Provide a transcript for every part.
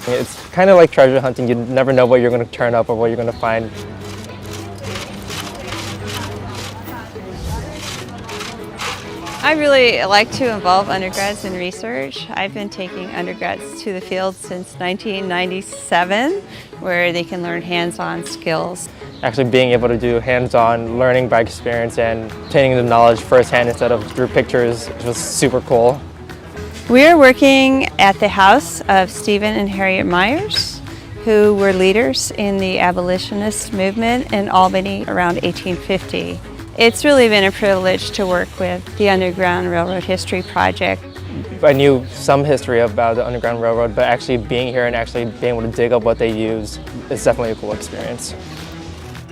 It's kind of like treasure hunting. You never know what you're going to turn up or what you're going to find. I really like to involve undergrads in research. I've been taking undergrads to the field since 1997, where they can learn hands-on skills. Actually being able to do hands-on learning by experience and obtaining the knowledge firsthand instead of through pictures was super cool. We are working at the house of Stephen and Harriet Myers, who were leaders in the abolitionist movement in Albany around 1850. It's really been a privilege to work with the Underground Railroad History Project. I knew some history about the Underground Railroad, but actually being here and actually being able to dig up what they use is definitely a cool experience.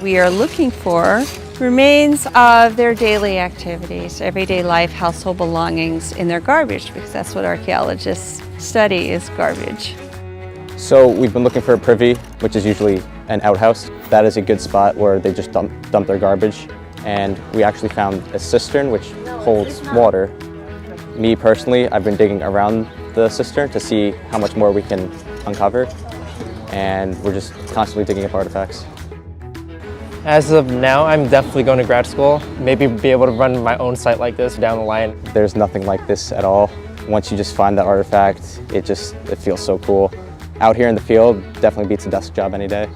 We are looking for remains of their daily activities, everyday life, household belongings in their garbage, because that's what archaeologists study, is garbage. So we've been looking for a privy, which is usually an outhouse. That is a good spot where they just dump their garbage. And we actually found a cistern which holds water. Me personally, I've been digging around the cistern to see how much more we can uncover, and we're just constantly digging up artifacts. As of now, I'm definitely going to grad school. Maybe be able to run my own site like this down the line. There's nothing like this at all. Once you just find that artifact, it feels so cool. Out here in the field, definitely beats a desk job any day.